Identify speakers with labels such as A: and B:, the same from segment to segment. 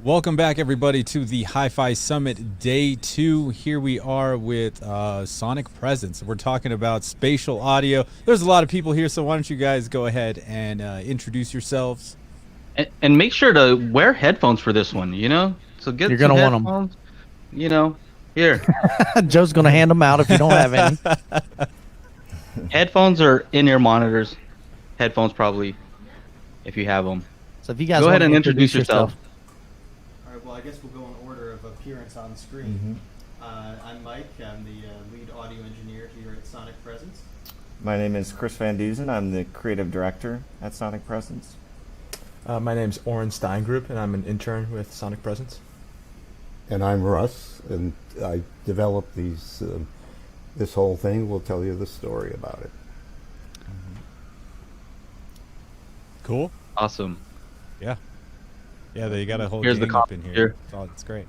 A: Welcome back, everybody, to the HiFi Summit Day 2. Here we are with Sonic Presence. We're talking about spatial audio. There's a lot of people here, so why don't you guys go ahead and introduce yourselves.
B: And make sure to wear headphones for this one, So get
C: You're
B: some
C: gonna want
B: headphones, here.
C: Joe's gonna hand them out if you don't have any.
B: Headphones or in-ear monitors. Headphones probably, if you have them.
C: So if you guys
B: Go ahead
C: want
B: and
C: to
B: introduce yourself.
D: All right, well, I guess we'll go in order of appearance on screen. I'm Mike. I'm the lead audio engineer here at Sonic Presence.
E: My name is Chris Van Deusen. I'm the creative director at Sonic Presence.
F: My name's Oren Steingroup, and I'm an intern with Sonic Presence.
G: And I'm Russ, and I developed these. This whole thing. We'll tell you the story about it.
A: Cool.
B: Awesome.
A: Yeah, they got a whole
B: Here's the
A: gang up in
B: cop
A: here. It's great.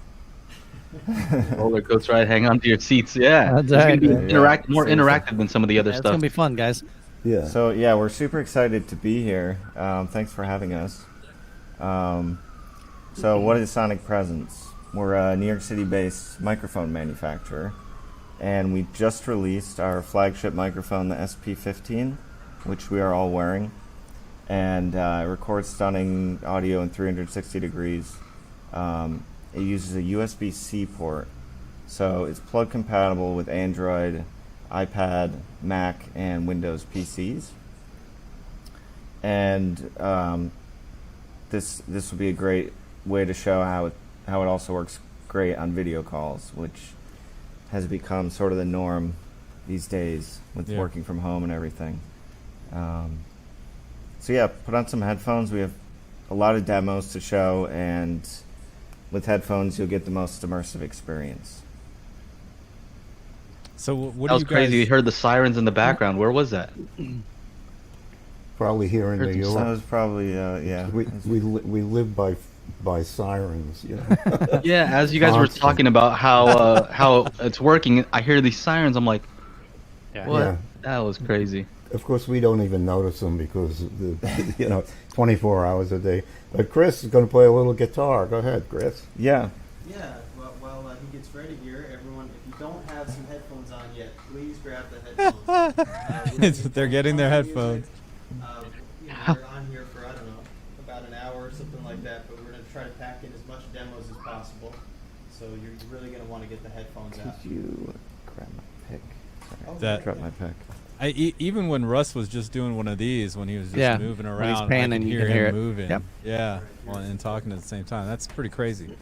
B: Roller coaster ride. Hang on to your seats. Yeah.
C: That's
B: It's gonna be
C: right.
B: more interactive than some of the other
C: It's
B: stuff.
C: gonna be fun, guys.
G: Yeah.
E: So yeah, we're super excited to be here. Thanks for having us. So what is Sonic Presence? We're a New York City-based microphone manufacturer, and we just released our flagship microphone, the SP15, which we are all wearing, and it records stunning audio in 360 degrees. It uses a USB-C port, so it's plug compatible with Android, iPad, Mac, and Windows PCs. And this will be a great way to show how it also works great on video calls, which has become sort of the norm these days with working from home and everything. So yeah, put on some headphones. We have a lot of demos to show, and with headphones you'll get the most immersive experience.
A: So what
B: That
A: do
B: was
A: you
B: crazy. You
A: guys?
B: heard the sirens in the background. Where was that?
G: Probably here in
B: Heard
G: New
B: some
E: So that
G: York.
E: was probably yeah.
G: We live by sirens. You know.
B: Yeah, as you guys were
G: Constant.
B: talking about how it's working, I hear these sirens. I'm like, what?
G: Yeah.
B: That was crazy.
G: Of course, we don't even notice them because the 24 hours a day. But Chris is going to play a little guitar. Go ahead, Chris.
E: Yeah.
D: Yeah, while he gets ready here, everyone, if you don't have some headphones on yet, please grab the headphones.
A: They're getting their headphones.
D: We're on here for, I don't know, about an hour or something like that, but we're going to try to pack in as much demos as possible. So you're really going to want to get the headphones out.
E: Could you grab my pick? Sorry,
A: That-
E: drop my pick.
A: Even when Russ was just doing one of these, when he was just
C: Yeah,
A: moving
C: when he's
A: around, I
C: panning,
A: could
C: you
A: hear
C: can hear
A: him
C: it.
A: moving.
C: Yep.
A: Yeah, and talking at the same time. That's pretty crazy.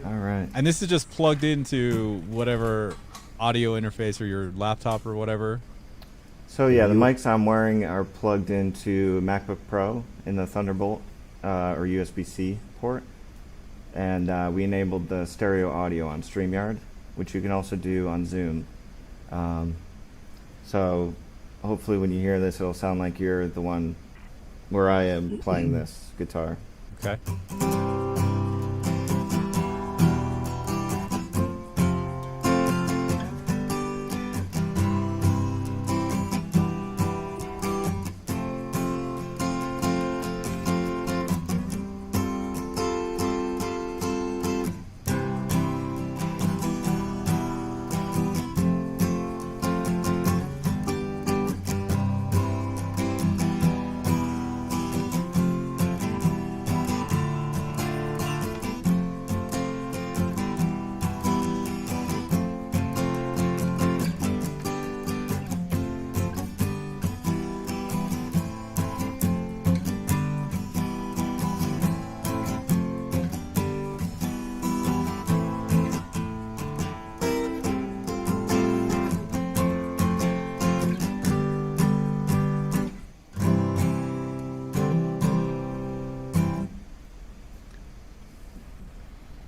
E: All right.
A: And this is just plugged into whatever audio interface or your laptop or whatever.
E: So yeah, the mics I'm wearing are plugged into MacBook Pro in the Thunderbolt or USB-C port, and we enabled the stereo audio on StreamYard, which you can also do on Zoom. So hopefully when you hear this, it'll sound like you're the one where I am playing this guitar.
A: Okay.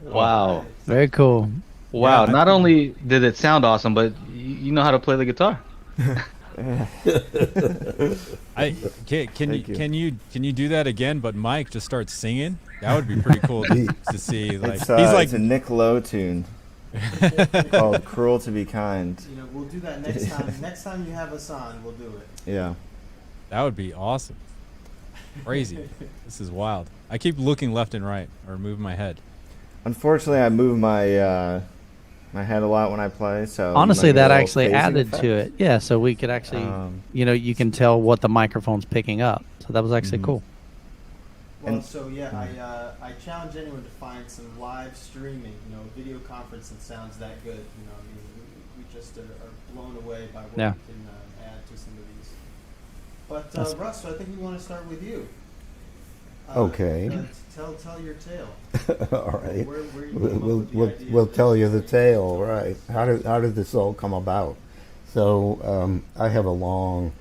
B: Wow.
C: Very cool.
B: Wow.
A: Yeah,
B: Not only did it sound awesome, but you know how to play the guitar.
A: Can you do that again? But Mike just starts singing. That would be pretty cool to see. Like
E: It's,
A: he's like
E: it's a Nick Lowe tune called "Cruel to Be Kind."
D: We'll do that next time. Next time you have us on, we'll do it.
E: Yeah.
A: that would be awesome. Crazy. This is wild. I keep looking left and right or moving my head.
E: Unfortunately, I move my head a lot when I play, so you
C: Honestly,
E: might get a
C: that
E: little
C: actually
E: phasing
C: added
E: effect.
C: to it. Yeah, so we could actually, you can tell what the microphone's picking up. So that was actually cool.
D: Well,
E: And-
D: so yeah, I challenge anyone to find some live streaming, video conference that sounds that good. I mean, we just are blown away by what
C: Yeah.
D: we can add to some of these. But Russ, I think we want to start with you.
G: Okay.
D: Tell your tale.
G: All right.
D: Where you came up with the idea
G: We'll
D: of
G: tell
D: this.
G: you the tale, right? How did this all come about? So I have a long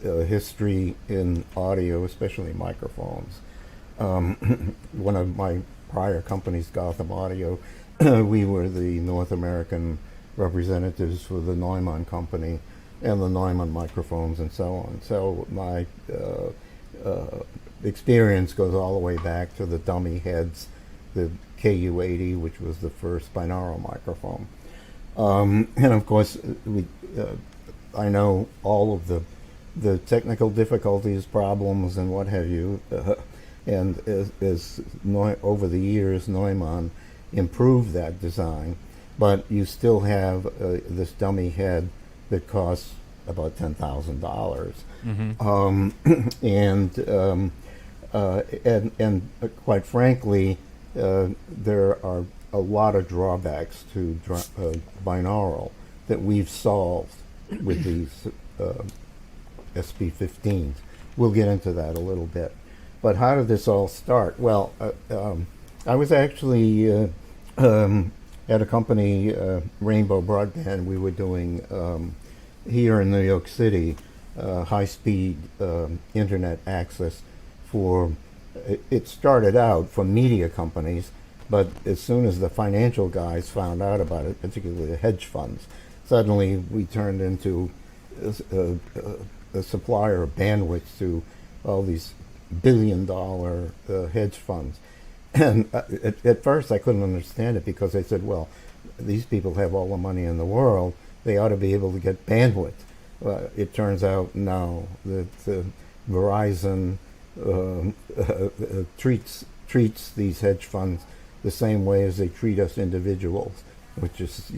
G: history in audio, especially microphones. One of my prior companies, Gotham Audio, we were the North American representatives for the Neumann Company and the Neumann microphones and so on. So my experience goes all the way back to the dummy heads, the KU-80, which was the first binaural microphone. And of course, I know all of the technical difficulties, problems, and what have you. And over the years, Neumann improved that design, but you still have this dummy head that costs about $10,000. And quite frankly, there are a lot of drawbacks to binaural that we've solved with these SP15s. We'll get into that a little bit. But how did this all start? Well, I was actually at a company, Rainbow Broadband. We were doing here in New York City high-speed internet access for. It started out for media companies, but as soon as the financial guys found out about it, particularly the hedge funds, suddenly we turned into a supplier of bandwidth to all these billion-dollar hedge funds. And at first I couldn't understand it because they said, well, these people have all the money in the world, they ought to be able to get bandwidth. It turns out, no, that Verizon treats these hedge funds the same way as they treat us individuals, which is,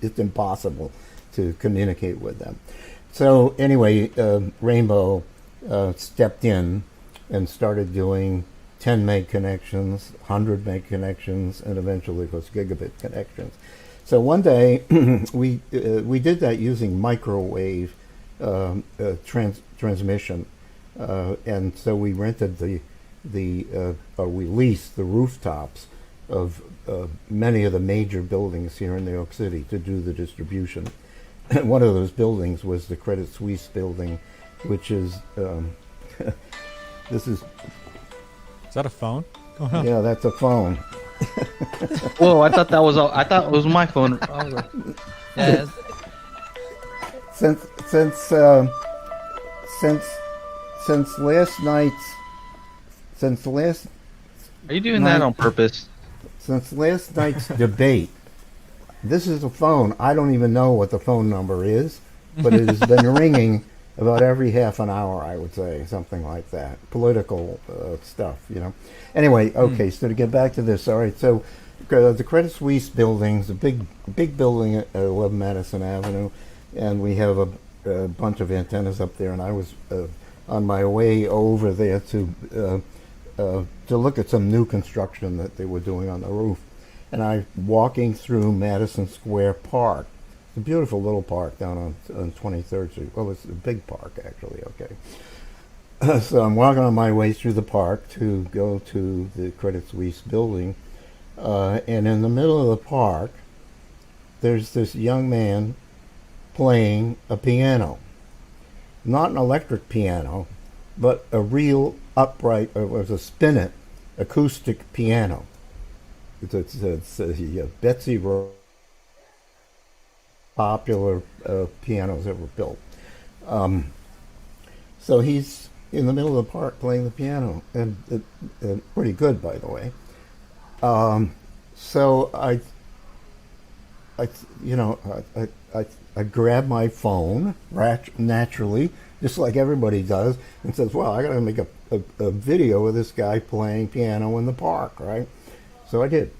G: it's impossible to communicate with them. So anyway, Rainbow stepped in and started doing 10 meg connections, 100 meg connections, and eventually it was gigabit connections. So one day we did that using microwave transmission, and so we rented we leased the rooftops of many of the major buildings here in New York City to do the distribution. And one of those buildings was the Credit Suisse building, which is this is.
A: Is that a phone? Going on?
G: Yeah, that's a phone.
B: Whoa! I thought it was my phone. I was like,
C: Yeah,
G: Since last night's
B: are you doing that on purpose?
G: debate, this is a phone. I don't even know what the phone number is, but it has been ringing about every half an hour, I would say, something like that. Political stuff, Anyway, okay, so to get back to this, all right, so the Credit Suisse building's a big building at 11 Madison Avenue, and we have a bunch of antennas up there, and I was on my way over there to look at some new construction that they were doing on the roof. And I'm walking through Madison Square Park. It's a beautiful little park down on 23rd Street. Well, it's a big park, actually, okay. So I'm walking on my way through the park to go to the Credit Suisse building. And in the middle of the park, there's this young man playing a piano. Not an electric piano, but a real upright, or was a spinet, acoustic piano. It's Betsy Ross, popular pianos that were built. So he's in the middle of the park playing the piano, and pretty good, by the way. So I grab my phone naturally, just like everybody does, and says, "Well, I got to make a video of this guy playing piano in the park, right?" So I did.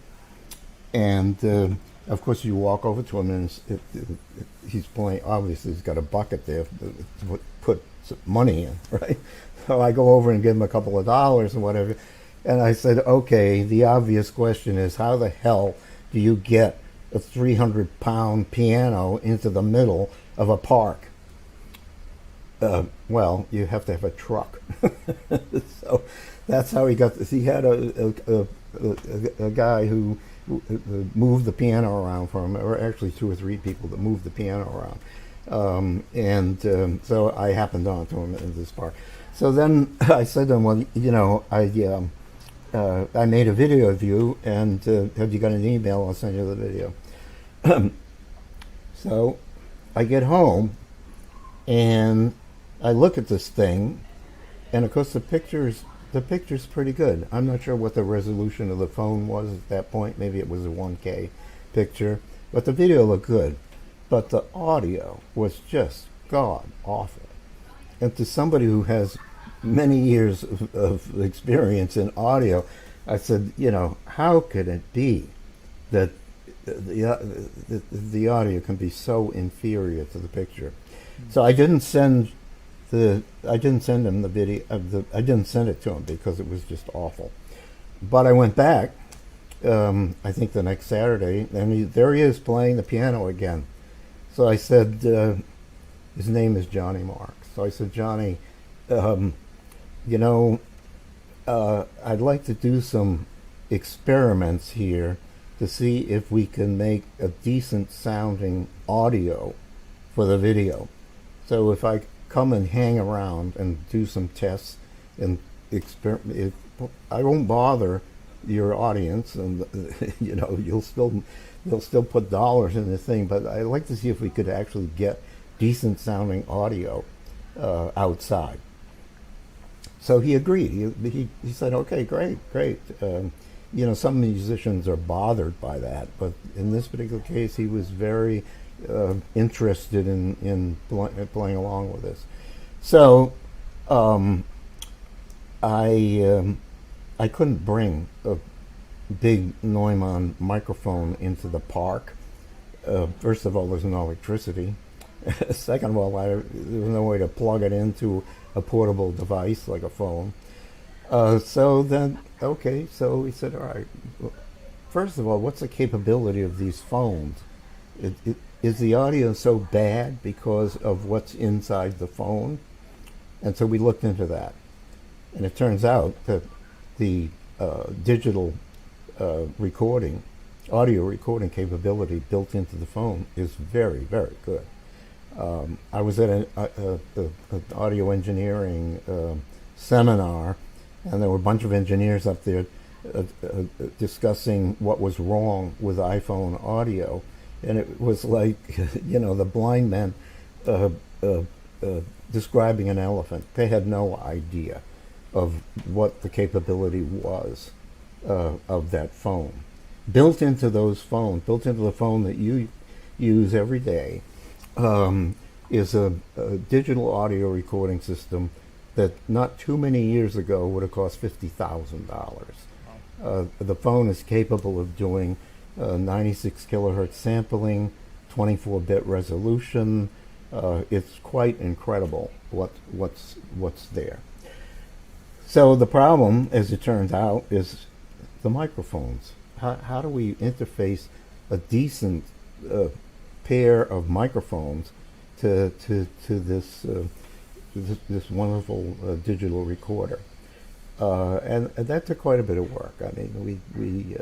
G: And of course, you walk over to him, and he's playing. Obviously, he's got a bucket there to put some money in, right? So I go over and give him a couple of dollars or whatever. And I said, okay, the obvious question is, how the hell do you get a 300-pound piano into the middle of a park? Well, you have to have a truck. So that's how he got this. He had a guy who moved the piano around for him, or actually 2 or 3 people that moved the piano around. So I happened onto him in this park. So then I said to him, well, you know, I made a video of you, and have you got an email? I'll send you the video. So I get home, and I look at this thing, and of course the picture's pretty good. I'm not sure what the resolution of the phone was at that point. Maybe it was a 1K picture, but the video looked good. But the audio was just god awful. And to somebody who has many years of experience in audio, I said, you know, how could it be that the audio can be so inferior to the picture? So I didn't send him the video. I didn't send it to him because it was just awful. But I went back, I think the next Saturday, and there he is playing the piano again. So I said, his name is Johnny Marks. So I said, Johnny, you know, I'd like to do some experiments here to see if we can make a decent sounding audio for the video. So if I come and hang around and do some tests and experiment, I won't bother your audience, and you know, they'll still put dollars in the thing, but I'd like to see if we could actually get decent sounding audio outside. So he agreed. He said, okay, great. You know, some musicians are bothered by that, but in this particular case, he was very interested in playing along with this. So I couldn't bring a big Neumann microphone into the park. First of all, there's no electricity. Second of all, there was no way to plug it into a portable device like a phone. So he said, all right, well, first of all, what's the capability of these phones? Is the audio so bad because of what's inside the phone? And so we looked into that. And it turns out that the digital audio recording capability built into the phone is very, very good. I was at an audio engineering seminar, and there were a bunch of engineers up there discussing what was wrong with iPhone audio, and it was like, you know, the blind men describing an elephant. They had no idea of what the capability was of that phone. Built into the phone that you use every day, is a digital audio recording system that not too many years ago would have cost $50,000. The phone is capable of doing 96 kilohertz sampling, 24-bit resolution. It's quite incredible what's there. So the problem, as it turns out, is the microphones. How do we interface a decent pair of microphones to this wonderful digital recorder? And that took quite a bit of work. I mean, we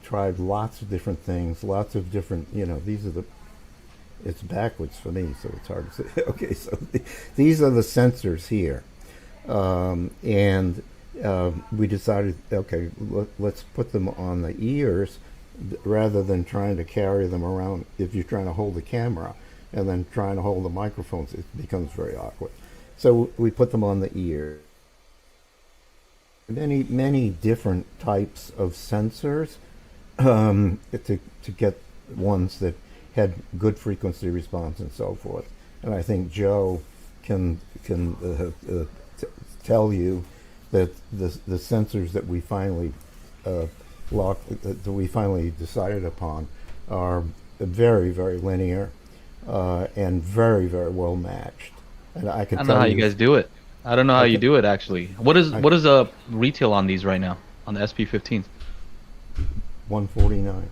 G: tried lots of different things, lots of different, you know, it's backwards for me, so it's hard to say. Okay, so these are the sensors here. And we decided, okay, let's put them on the ears rather than trying to carry them around. If you're trying to hold the camera and then trying to hold the microphones, it becomes very awkward. So we put them on the ear. Many different types of sensors to get ones that had good frequency response and so forth. And I think Joe can tell you that the sensors that we finally that we finally decided upon are very, very linear and very, very well matched. And I
B: I
G: can
B: don't know
G: tell
B: how you guys do it. I don't know how you do it actually. What is retail on these right now on the SP15s?
G: 149.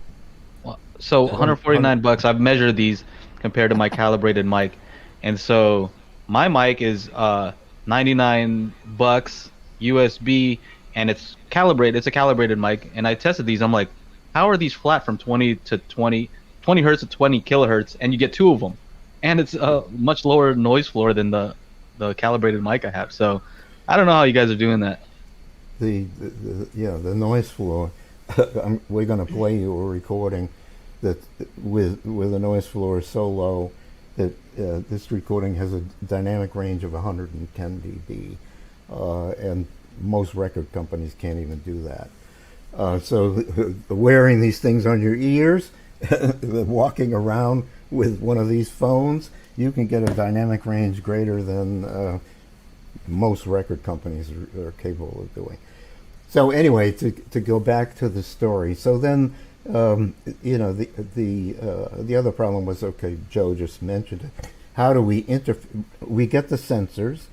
B: So 149 bucks. I've measured these compared to my calibrated mic, and so my mic is 99 bucks USB, and it's calibrated. It's a calibrated mic, and I tested these. I'm like, how are these flat from 20 to 20 hertz to 20 kilohertz, and you get two of them, and it's a much lower noise floor than the calibrated mic I have. So I don't know how you guys are doing that.
G: The noise floor. We're going to play you a recording that with the noise floor so low that this recording has a dynamic range of 110 dB, and most record companies can't even do that. So wearing these things on your ears, walking around with one of these phones, you can get a dynamic range greater than most record companies are capable of doing. So anyway, to go back to the story. So then, the other problem was, okay, Joe just mentioned it. How do we we get the sensors,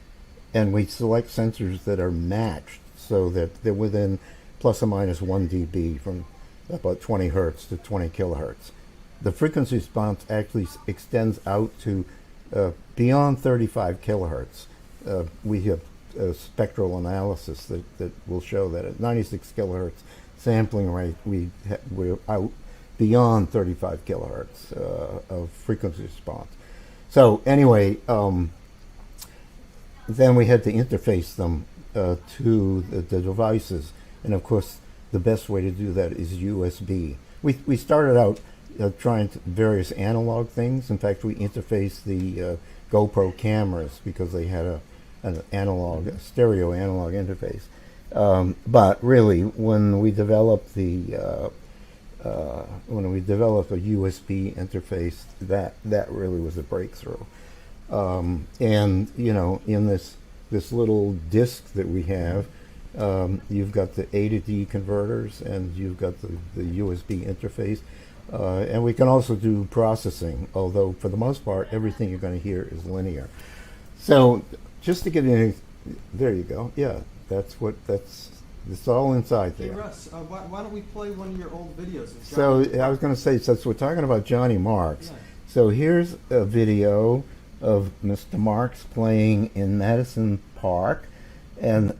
G: and we select sensors that are matched so that they're within plus or minus 1 dB from about 20 hertz to 20 kilohertz. The frequency response actually extends out to beyond 35 kilohertz. We have spectral analysis that will show that at 96 kilohertz sampling rate, we're out beyond 35 kilohertz of frequency response. So anyway, then we had to interface them to the devices, and of course the best way to do that is USB. We started out trying various analog things. In fact, we interfaced the GoPro cameras because they had an analog, stereo analog interface. But really, when we developed a USB interface, that really was a breakthrough. And in this little disc that we have, you've got the A to D converters, and you've got the USB interface, and we can also do processing. Although for the most part, everything you're going to hear is linear. So just to get in, there you go. Yeah, it's all inside there.
D: Hey Russ, why don't we play one of your old videos?
G: So I was going to say, since we're talking about Johnny Marks, so here's a video of Mr. Marks playing in Madison Park, and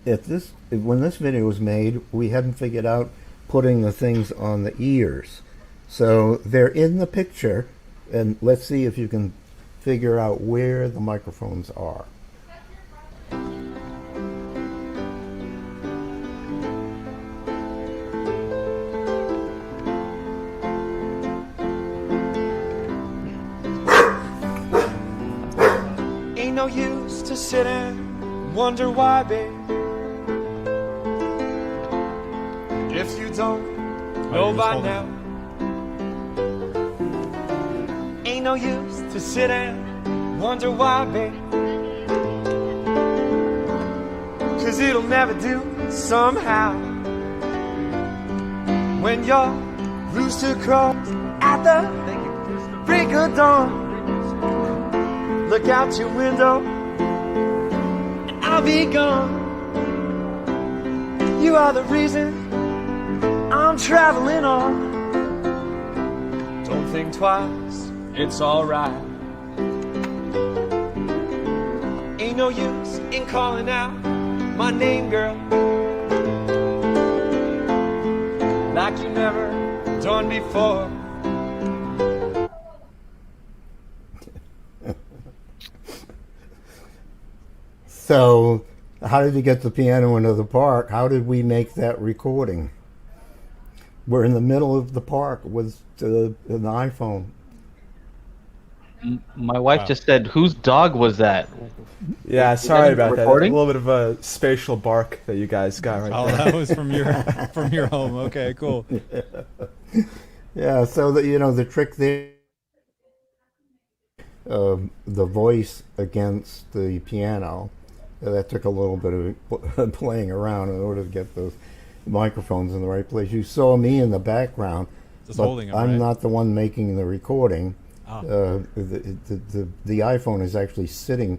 G: when this video was made, we hadn't figured out putting the things on the ears. So they're in the picture, and let's see if you can figure out where the microphones are.
H: Ain't no use to sit and wonder why, babe. If you don't know by now, ain't no use to sit and wonder why, babe. 'Cause it'll never do somehow. When your rooster crows at the break of dawn, look out your window and I'll be gone. You are the reason I'm traveling on. Don't think twice, it's alright. Ain't no use in calling out my name, girl, like you never done before.
G: So how did you get the piano into the park? How did we make that recording? We're in the middle of the park with an iPhone.
B: My wife just said, "Whose dog was that?"
F: Yeah, sorry about that. A
B: recording?
F: little bit of a spatial bark that you guys got right
A: Oh,
F: there.
A: that was from your home. Okay, cool.
G: Yeah, so the trick there, the voice against the piano, that took a little bit of playing around in order to get those. microphones in the right place. You saw me in the background,
A: Just
G: but
A: holding 'em,
G: I'm
A: right?
G: not the one making the recording.
A: Ah.
G: The iPhone is actually sitting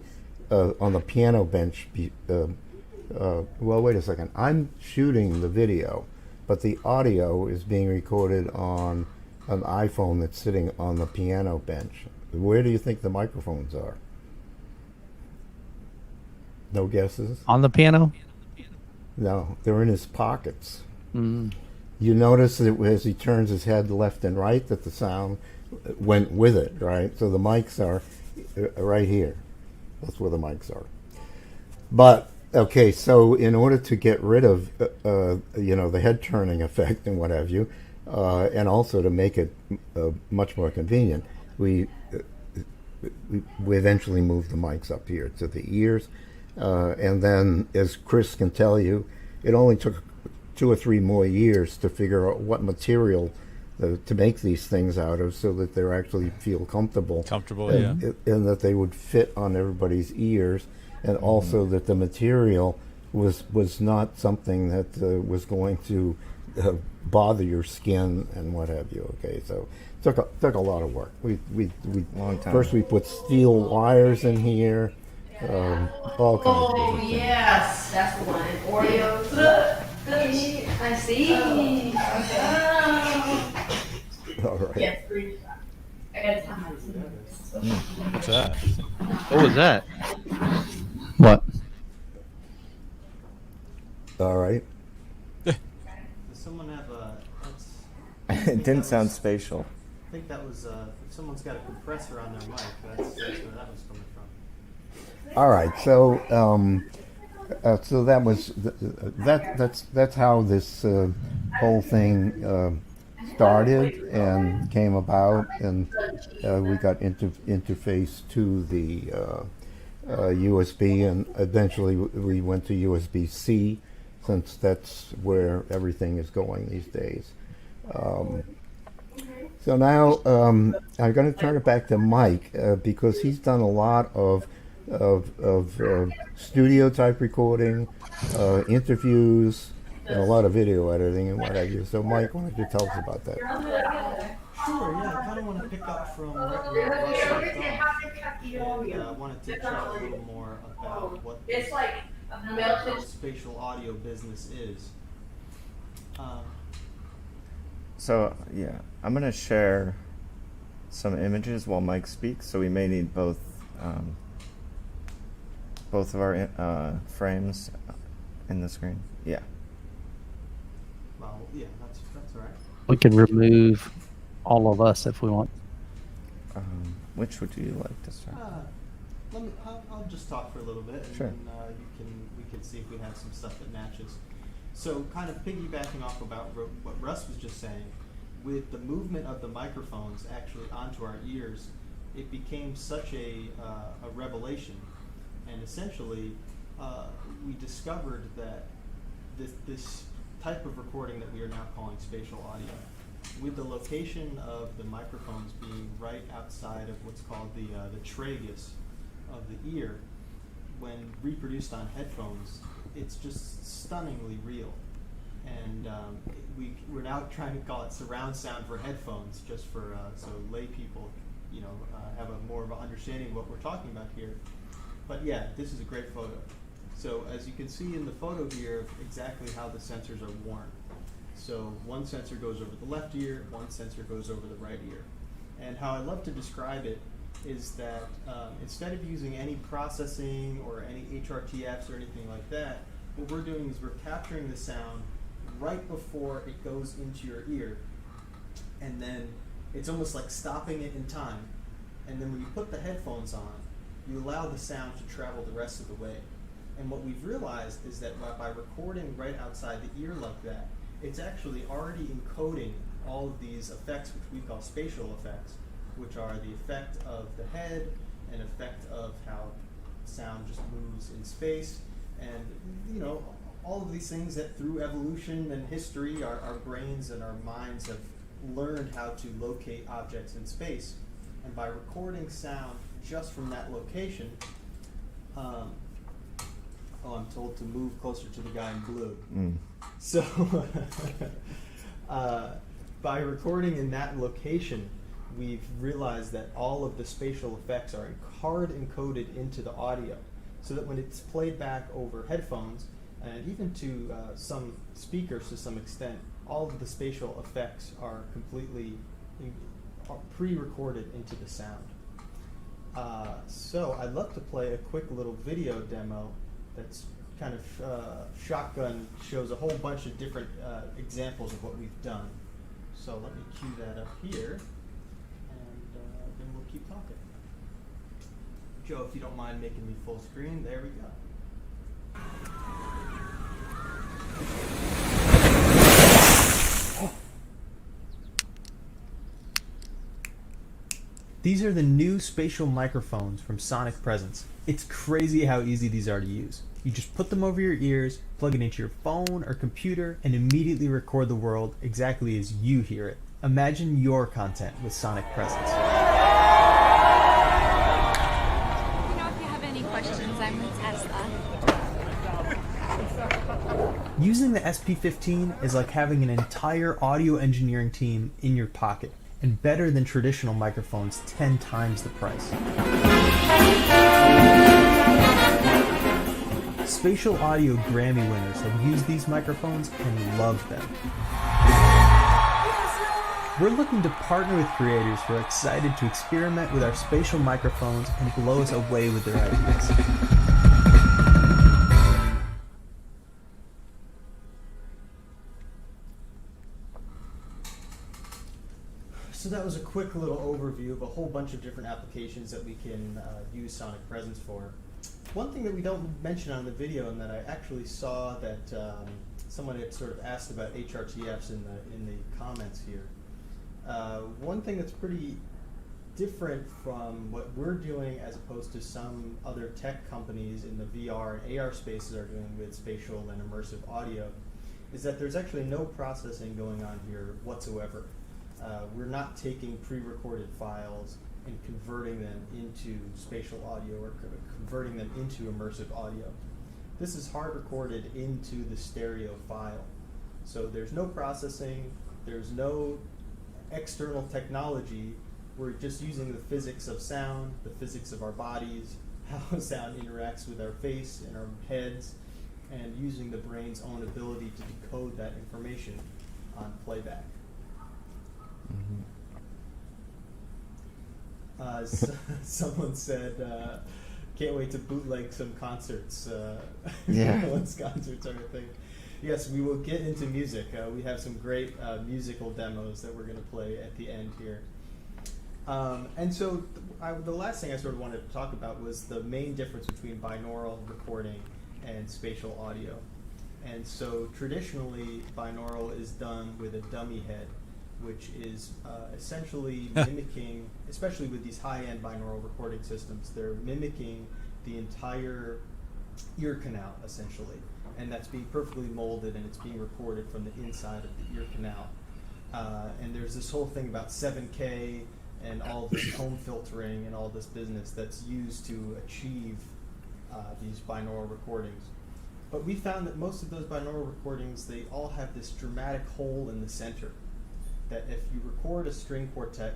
G: on the piano bench. Well, wait a second. I'm shooting the video, but the audio is being recorded on an iPhone that's sitting on the piano bench. Where do you think the microphones are? No guesses?
C: On the piano?
G: No, they're in his pockets.
C: Mm.
G: You notice that as he turns his head left and right, that the sound went with it, right? So the mics are right here. That's where the mics are. But okay, so in order to get rid of the head turning effect and what have you, and also to make it much more convenient, we eventually moved the mics up here to the ears, and then, as Chris can tell you, it only took 2 or 3 more years to figure out what material to make these things out of, so that they actually feel comfortable.
A: Comfortable,
G: and, and that they would fit on everybody's ears, and also that the material was not something that was going to bother your skin and what have you. Okay, so it took a lot of work. We
E: Long time.
G: First we put steel wires in here, all kinds of
I: Oh,
G: different things.
I: yes, that's the one. And Oreos. Look, I see.
G: All right.
I: Yes, three. I got time.
A: What's that?
B: What was that?
C: What?
G: All right.
D: Does someone have a? That's,
E: It didn't sound spatial.
D: I think that was. If someone's got a compressor on their mic, that's where that was coming from.
G: All right. So so that was that's how this whole thing started and came about, and we got interface to the USB, and eventually we went to USB-C, since that's where everything is going these days. So now I'm going to turn it back to Mike, because he's done a lot of studio type recording, interviews, and a lot of video editing and what have you. So Mike, why don't you tell us about that?
D: Sure, yeah, I kind of want to pick up from right where Russ left off, and I wanted to chat a little more about what
I: It's like a melted.
D: spatial audio business is.
E: So yeah, I'm gonna share some images while Mike speaks. So we may need both of our frames in the screen. Yeah.
D: Well, yeah, that's all right.
C: We could remove all of us if we want.
E: Which would you like to start?
D: I'll just talk for a little bit, and
E: Sure.
D: then we can see if we have some stuff that matches. So, kind of piggybacking off about what Russ was just saying, with the movement of the microphones actually onto our ears, it became such a revelation, and essentially, we discovered that this type of recording that we are now calling spatial audio, with the location of the microphones being right outside of what's called the tragus of the ear, when reproduced on headphones, it's just stunningly real. And we're now trying to call it surround sound for headphones, just for so lay people, have a more of an understanding of what we're talking about here. But yeah, this is a great photo. So as you can see in the photo here, exactly how the sensors are worn. So one sensor goes over the left ear, one sensor goes over the right ear. And how I love to describe it is that instead of using any processing or any HRTFs or anything like that, what we're doing is we're capturing the sound right before it goes into your ear, and then it's almost like stopping it in time. And then when you put the headphones on, you allow the sound to travel the rest of the way. And what we've realized is that by recording right outside the ear like that, it's actually already encoding all of these effects, which we call spatial effects, which are the effect of the head, an effect of how sound just moves in space, and all of these things that through evolution and history, our brains and our minds have learned how to locate objects in space. And by recording sound just from that location, Oh, I'm told to move closer to the guy in blue. So, by recording in that location, we've realized that all of the spatial effects are hard encoded into the audio, so that when it's played back over headphones, and even to some speakers to some extent, all of the spatial effects are completely pre-recorded into the sound. So I'd love to play a quick little video demo that's kind of shotgun, shows a whole bunch of different examples of what we've done. So let me cue that up here, and then we'll keep talking. Joe, if you don't mind making me full screen, there we go. These are the new spatial microphones from Sonic Presence. It's crazy how easy these are to use. You just put them over your ears, plug it into your phone or computer, and immediately record the world exactly as you hear it. Imagine your content with Sonic Presence.
J: You know, if you have any questions, I'm with Tesla.
D: Using the SP15 is like having an entire audio engineering team in your pocket, and better than traditional microphones 10 times the price. Spatial audio Grammy winners have used these microphones and loved them. We're looking to partner with creators who are excited to experiment with our spatial microphones and blow us away with their ideas. So that was a quick little overview of a whole bunch of different applications that we can use Sonic Presence for. One thing that we don't mention on the video, and that I actually saw that someone had sort of asked about HRTFs in the comments here. One thing that's pretty different from what we're doing as opposed to some other tech companies in the VR and AR spaces are doing with spatial and immersive audio is that there's actually no processing going on here whatsoever. We're not taking pre-recorded files and converting them into spatial audio or converting them into immersive audio. This is hard recorded into the stereo file. So there's no processing, there's no external technology. We're just using the physics of sound, the physics of our bodies, how sound interacts with our face and our heads, and using the brain's own ability to decode that information on playback. Someone said, can't wait to bootleg some concerts. Once concerts are a thing. Yes, we will get into music. We have some great musical demos that we're going to play at the end here. And so the last thing I sort of wanted to talk about was the main difference between binaural recording and spatial audio. And so traditionally, binaural is done with a dummy head, which is essentially mimicking, especially with these high-end binaural recording systems, they're mimicking the entire ear canal, essentially. And that's being perfectly molded, and it's being recorded from the inside of the ear canal. And there's this whole thing about 7K and all this home filtering and all this business that's used to achieve these binaural recordings. But we found that most of those binaural recordings, they all have this dramatic hole in the center. That if you record a string quartet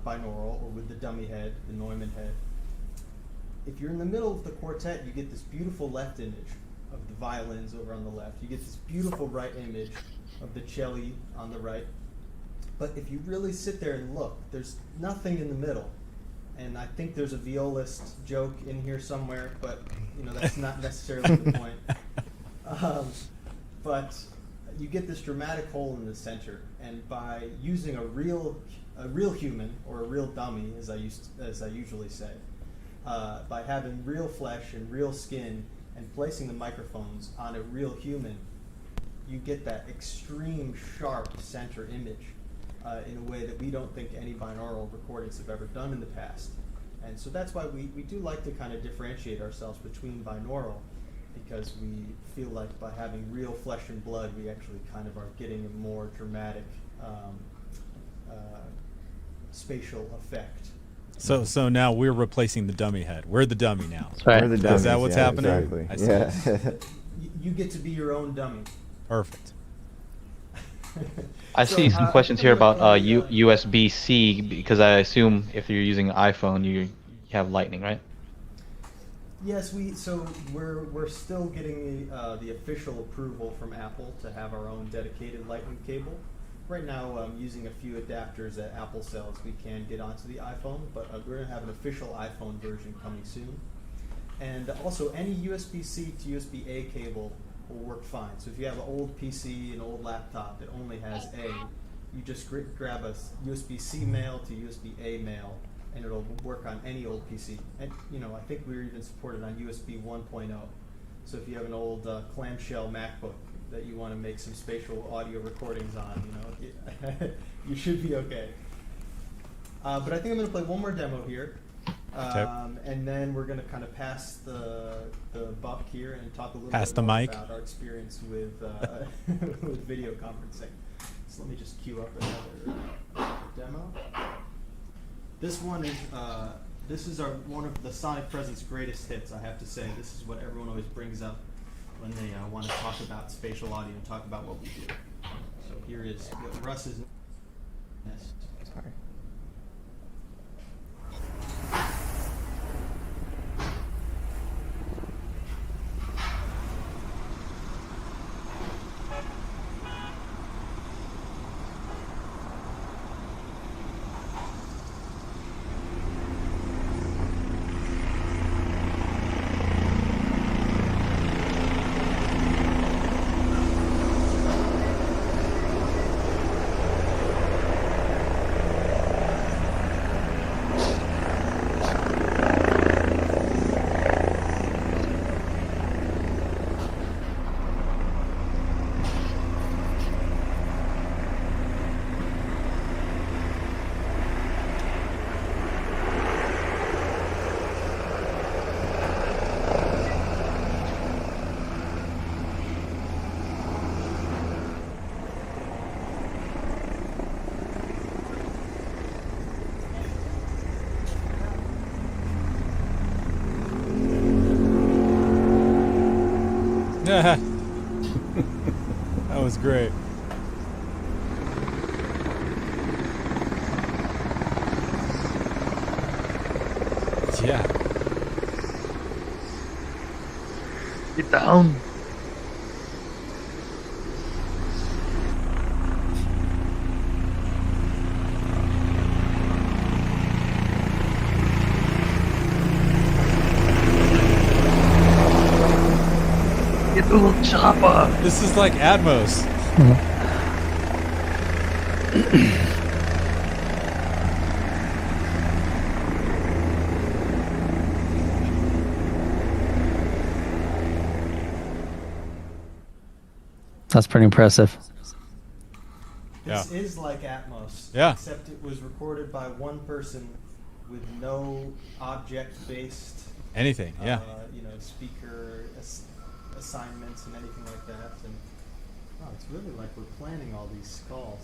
D: binaural or with the dummy head, the Neumann head, if you're in the middle of the quartet, you get this beautiful left image of the violins over on the left. You get this beautiful right image of the cello on the right. But if you really sit there and look, there's nothing in the middle. And I think there's a violist joke in here somewhere, but that's not necessarily the point. But you get this dramatic hole in the center, and by using a real human or a real dummy, as I usually say, by having real flesh and real skin and placing the microphones on a real human, you get that extreme sharp center image in a way that we don't think any binaural recordings have ever done in the past. And so that's why we do like to kind of differentiate ourselves between binaural, because we feel like by having real flesh and blood, we actually kind of are getting a more dramatic spatial effect.
A: So now we're replacing the dummy head. We're the dummy now.
C: That's right.
E: We're the
A: Is
E: dummies,
A: that what's
E: yeah,
A: happening?
E: Exactly.
A: I see.
E: Yeah.
D: You get to be your own dummy.
A: Perfect.
B: I see some questions here about USB-C, because I assume if you're using an iPhone, you have Lightning, right?
D: Yes, we're still getting the official approval from Apple to have our own dedicated Lightning cable. Right now, using a few adapters that Apple sells, we can get onto the iPhone, but we're going to have an official iPhone version coming soon. And also, any USB-C to USB-A cable will work fine. So if you have an old PC, an old laptop that only has A, you just grab a USB-C mail to USB-A mail, and it'll work on any old PC. And I think we're even supported on USB 1.0. So if you have an old clamshell MacBook that you want to make some spatial audio recordings on, you should be okay. But I think I'm going to play one more demo here. And then we're going to kind of pass the buck here and talk a little bit more about our experience with with video conferencing. So let me just queue up another demo. This one is one of the Sonic Presence greatest hits, I have to say. This is what everyone always brings up when they want to talk about spatial audio and talk about what we do. So here is what Russ is.
E: Sorry.
A: That was great. Yeah.
B: Get down. Get the little chopper.
A: This is like Atmos.
C: That's pretty impressive.
D: This is like Atmos.
A: Yeah.
D: Except it was recorded by one person with no object-based
A: Anything, yeah.
D: Speaker assignments and anything like that. And it's really like we're planning all these calls.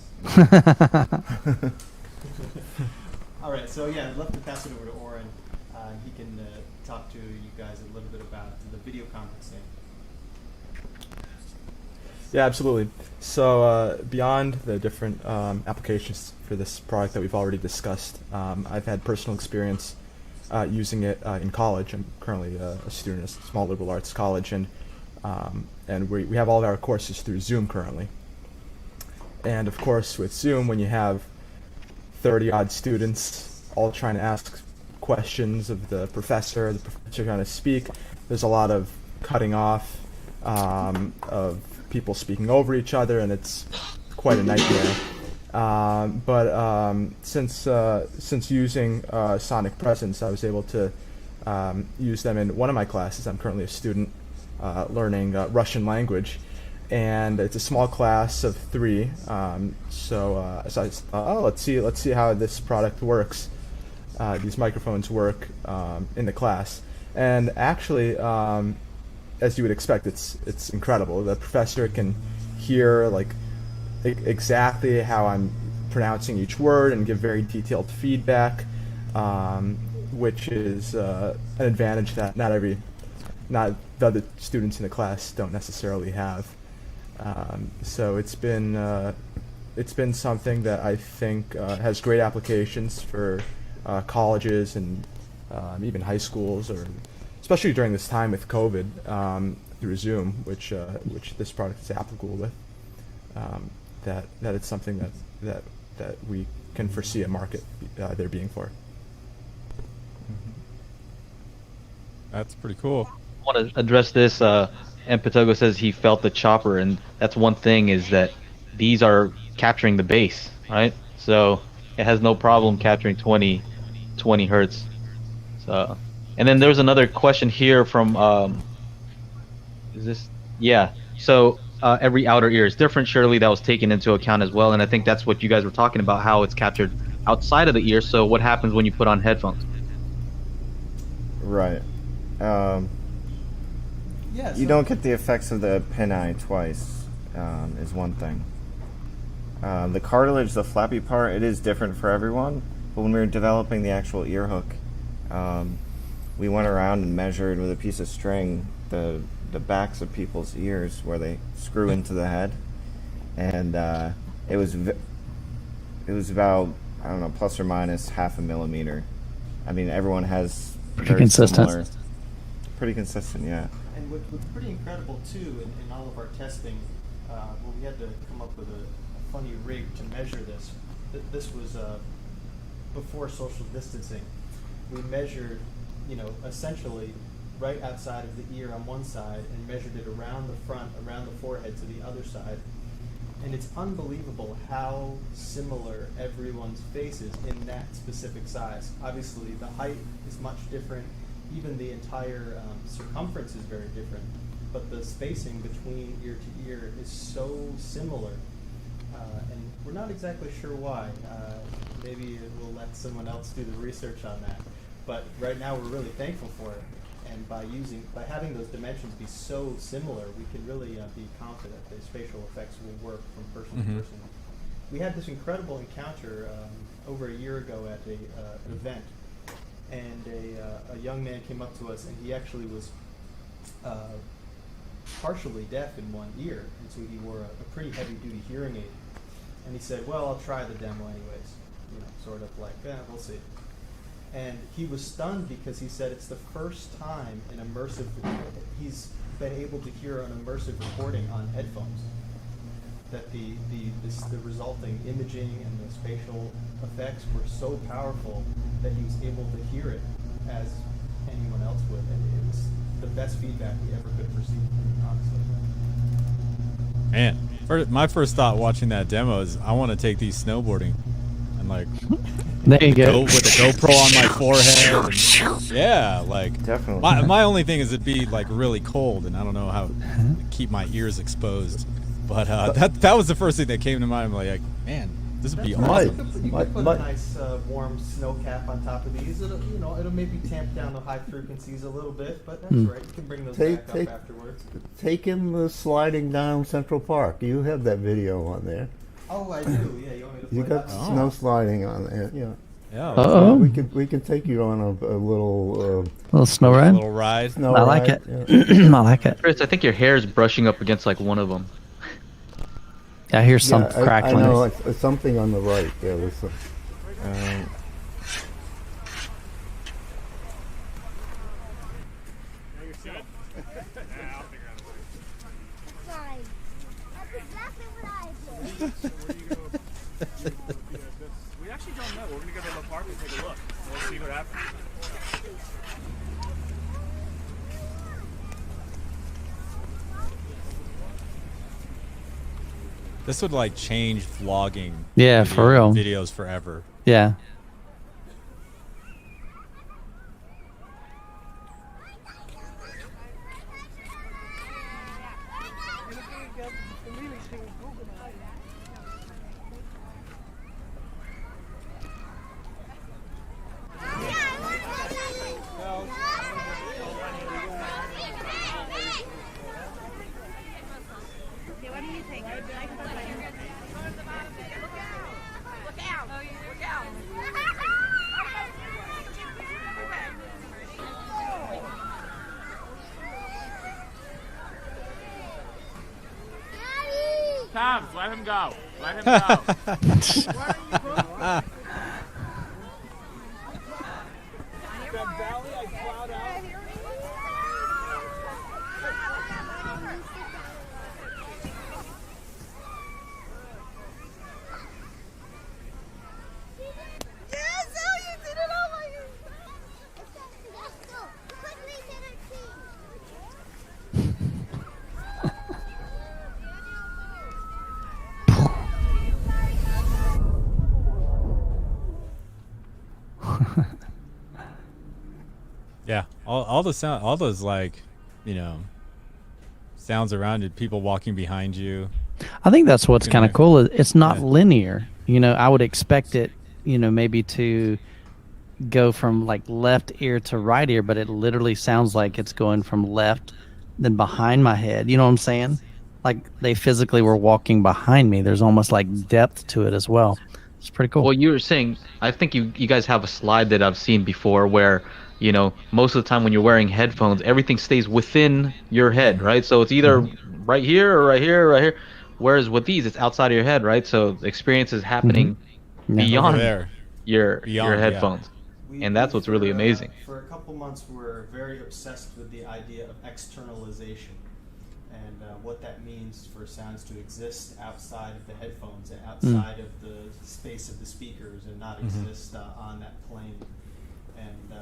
D: All right, so I'd love to pass it over to Oren. He can talk to you guys a little bit about the video conferencing.
F: Yeah, absolutely. So beyond the different applications for this product that we've already discussed, I've had personal experience using it in college. I'm currently a student at a small liberal arts college, and we have all of our courses through Zoom currently. And of course, with Zoom, when you have 30-odd students all trying to ask questions of the professor trying to speak, there's a lot of cutting off of people speaking over each other, and it's quite a nightmare. But since using Sonic Presence, I was able to use them in one of my classes. I'm currently a student learning Russian language, and it's a small class of 3. So I thought, let's see how this product works. These microphones work in the class, and actually, as you would expect, it's incredible. The professor can hear exactly how I'm pronouncing each word and give very detailed feedback. which is an advantage that not the other students in the class don't necessarily have. So it's been something that I think has great applications for colleges and even high schools, or especially during this time with COVID, through Zoom, which this product is applicable with. That it's something that we can foresee a market there being for.
A: That's pretty cool.
B: I want to address this. And Patogo says he felt the chopper, and that's one thing, is that these are capturing the bass, right? So it has no problem capturing 20 hertz. So, and then there's another question here from is this? Yeah. So every outer ear is different. Surely that was taken into account as well, and I think that's what you guys were talking about, how it's captured outside of the ear. So what happens when you put on headphones?
E: Right. You don't get the effects of the pin-eye twice, is one thing. The cartilage, the flappy part, it is different for everyone, but when we were developing the actual ear hook, we went around and measured with a piece of string the backs of people's ears where they screw into the head, and it was about, I don't know, plus or minus half a millimeter. I mean, everyone has
C: pretty consistent.
E: Similar, pretty consistent, yeah.
D: And what's pretty incredible too in all of our testing, well, we had to come up with a funny rig to measure this. This was before social distancing. We measured, essentially right outside of the ear on one side and measured it around the front, around the forehead to the other side. And it's unbelievable how similar everyone's face is in that specific size. Obviously, the height is much different. Even the entire circumference is very different. But the spacing between ear to ear is so similar. And we're not exactly sure why. Maybe we'll let someone else do the research on that. But right now, we're really thankful for it. And by having those dimensions be so similar, we can really be confident the spatial effects will work from person to person. We had this incredible encounter over a year ago at an event, and a young man came up to us, and he actually was partially deaf in one ear, and so he wore a pretty heavy-duty hearing aid. And he said, "Well, I'll try the demo anyways," sort of like, we'll see. And he was stunned because he said it's the first time he's been able to hear an immersive recording on headphones. That the resulting imaging and the spatial effects were so powerful that he was able to hear it as anyone else would. And it was the best feedback we ever could receive, honestly.
A: Man, my first thought watching that demo is I want to take these snowboarding and like
C: there you go
A: with a GoPro on my forehead. And, yeah, like
E: definitely.
A: My only thing is it'd be like really cold, and I don't know how to keep my ears exposed. But that was the first thing that came to mind. I'm like, man, this would be awesome.
D: You could put a nice warm snow cap on top of these. It'll maybe tamp down the high frequencies a little bit, but that's right. You can bring those back up afterwards.
G: Take him sliding down Central Park. You have that video on there.
D: Oh, I do. Yeah, you want me to play
G: You got snow sliding on there. Yeah.
A: Yeah.
G: We can take you on a little
C: snow ride.
A: A little ride.
G: Snow
C: I like
G: ride.
C: it.
G: Yeah.
C: I like it.
B: Chris, I think your hair is brushing up against like one of them.
C: I hear some
G: Yeah,
C: crackling.
G: I know it's something on the right. Yeah, there's some.
K: We actually don't know. We're going to go to the park and take a look. We'll see what happens.
A: This would like change vlogging.
C: Yeah, for real.
A: Videos forever.
C: Yeah.
J: Look out! Look out!
K: Tabs, let him go. Let him go.
A: Yeah, all the sound, all those like, sounds around you, people walking behind you.
C: I think that's what's kind of cool. It's not
A: Yeah.
C: linear. I would expect it, maybe to go from like left ear to right ear, but it literally sounds like it's going from left, then behind my head. You know what I'm saying? Like they physically were walking behind me. There's almost like depth to it as well. It's pretty cool.
B: Well, you were saying, I think you guys have a slide that I've seen before where, most of the time when you're wearing headphones, everything stays within your head, right? So it's either right here or right here or right here. Whereas with these, it's outside of your head, right? So the experience is happening beyond
A: Over there.
B: your
A: Beyond,
B: headphones. And that's what's really amazing.
D: For a couple months, we're very obsessed with the idea of externalization and what that means for sounds to exist outside of the headphones and outside of the space of the speakers and not exist on that plane. And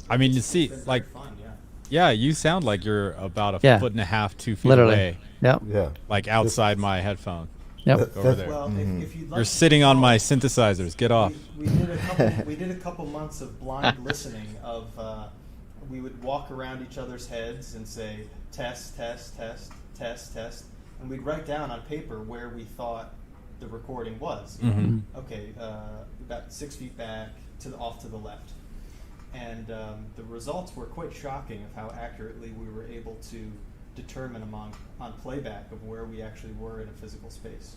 A: I mean, to
D: it's
A: see,
D: been very
A: like,
D: fun,
A: yeah, you sound like you're about a
C: Yeah.
A: foot and a half, 2 feet
C: Literally.
A: away,
C: Yep.
G: Yeah.
A: like outside my headphone.
C: Yep.
A: Over there.
D: Well, if you'd like
A: You're
D: to
A: sitting on
D: recall,
A: my synthesizers. Get off.
D: We did a couple months of blind listening of we would walk around each other's heads and say test, test, test, test, test, and we'd write down on paper where we thought the recording was. Okay, about 6 feet back off to the left, and the results were quite shocking of how accurately we were able to determine on playback of where we actually were in a physical space.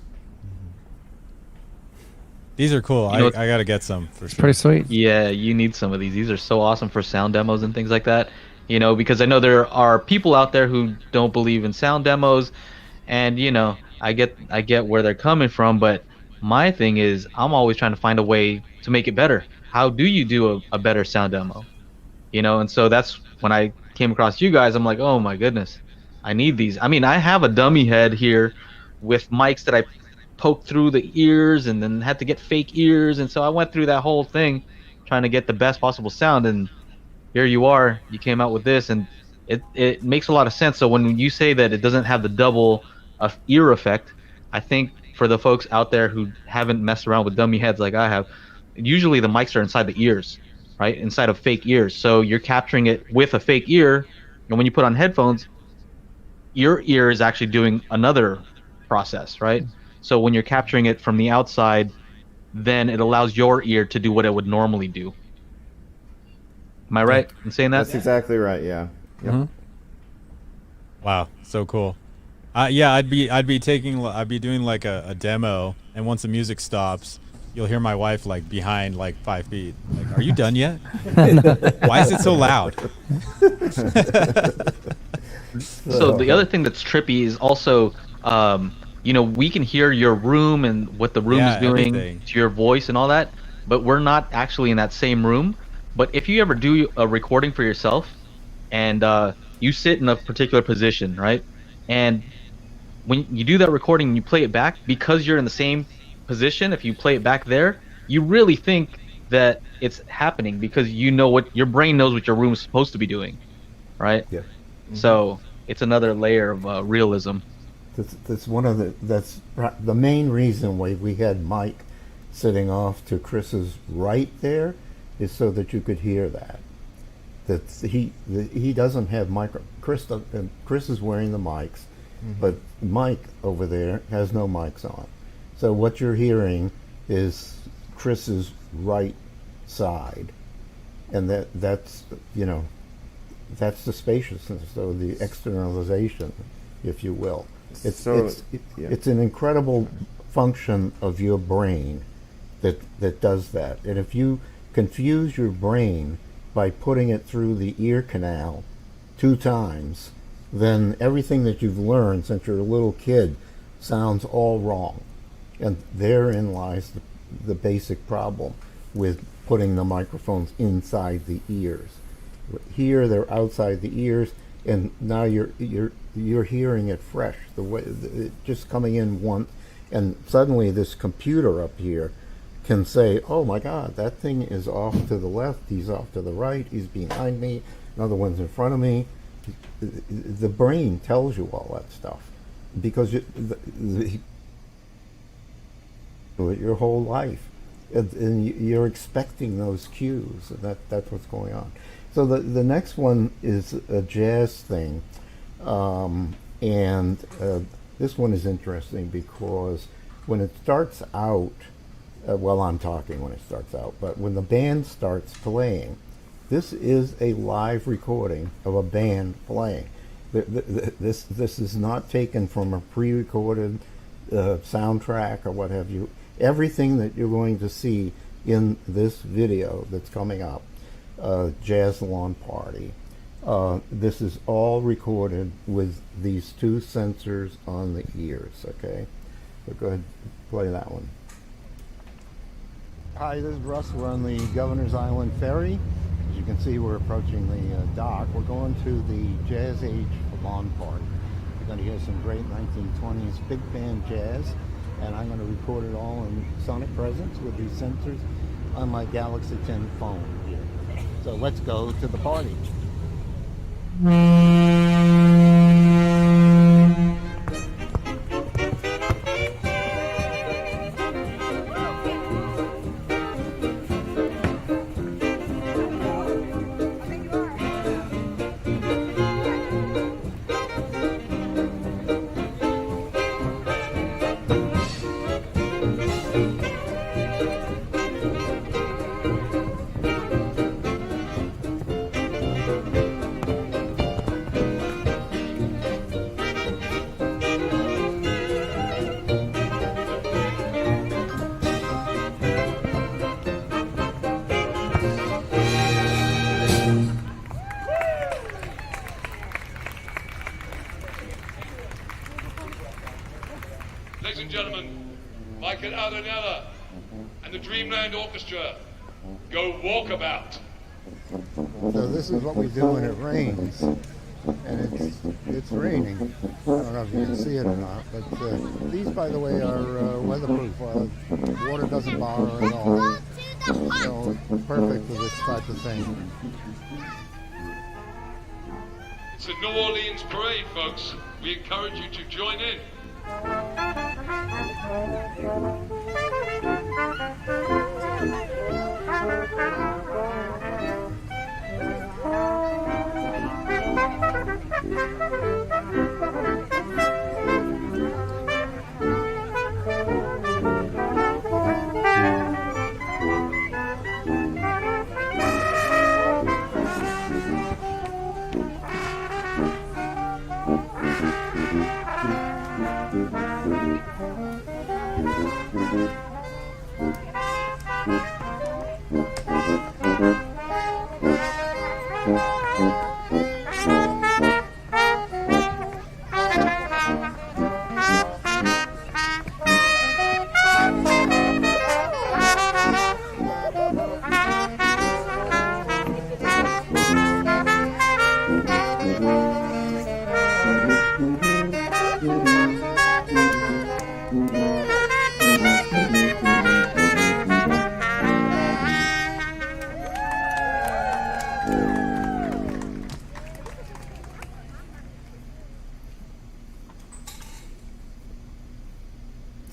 A: These are cool.
B: You know,
A: I gotta get some for sure.
C: Pretty sweet.
B: Yeah, you need some of these. These are so awesome for sound demos and things like that. Because I know there are people out there who don't believe in sound demos, and I get where they're coming from, but my thing is I'm always trying to find a way to make it better. How do you do a better sound demo? And so that's when I came across you guys. I'm like, oh my goodness, I need these. I mean, I have a dummy head here with mics that I poked through the ears and then had to get fake ears, and so I went through that whole thing trying to get the best possible sound, and here you are, you came out with this, and it makes a lot of sense. So when you say that it doesn't have the double ear effect, I think for the folks out there who haven't messed around with dummy heads like I have, usually the mics are inside the ears, right, inside of fake ears, so you're capturing it with a fake ear, and when you put on headphones, your ear is actually doing another process, right? So when you're capturing it from the outside, then it allows your ear to do what it would normally do. Am I right in saying that?
E: That's exactly right. Yeah. Yep.
A: Wow, so cool. Yeah, I'd be doing like a demo, and once the music stops, you'll hear my wife like behind like 5 feet. Like, are you done yet? Why is it so loud?
B: So the other thing that's trippy is also, we can hear your room and what the room is doing to your voice and all that, but we're not actually in that same room. But if you ever do a recording for yourself and you sit in a particular position, right? And when you do that recording and you play it back, because you're in the same position, if you play it back there, you really think that it's happening because what your brain knows what your room is supposed to be doing, right?
G: Yeah.
B: So it's another layer of realism.
G: That's the main reason why we had Mike sitting off to Chris's right there, is so that you could hear that. He doesn't have micro. Chris is wearing the mics, but Mike over there has no mics on. So what you're hearing is Chris's right side, and that's the spaciousness, so the externalization, if you will. It's an incredible function of your brain that does that. And if you confuse your brain by putting it through the ear canal 2 times, then everything that you've learned since you're a little kid sounds all wrong. And therein lies the basic problem with putting the microphones inside the ears. Here they're outside the ears, and now you're hearing it fresh, the way it just coming in once, and suddenly this computer up here can say, "Oh my God, that thing is off to the left. He's off to the right. He's behind me. Another one's in front of me." The brain tells you all that stuff because your whole life, and you're expecting those cues, and that's what's going on. So the next one is a jazz thing, and this one is interesting because when it starts out, well, I'm talking when it starts out, but when the band starts playing, this is a live recording of a band playing. This is not taken from a pre-recorded soundtrack or what have you. Everything that you're going to see in this video that's coming up, Jazz Lawn Party, this is all recorded with these two sensors on the ears, okay? So go ahead, play that one. Hi, this is Russ. We're on the Governor's Island Ferry. As you can see, we're approaching the dock. We're going to the Jazz Age Lawn Party. We're going to hear some great 1920s big band jazz, and I'm going to record it all in Sonic Presence with these sensors on my Galaxy 10 phone here. So let's go to the party.
L: Ladies and gentlemen, Michael Adonella and the Dreamland Orchestra go walkabout.
G: So this is what we do when it rains, and it's raining. I don't know if you can see it or not, but these, by the way, are weatherproof. Water doesn't bother at all. So perfect for this type of thing.
L: It's a New Orleans parade, folks. We encourage you to join in.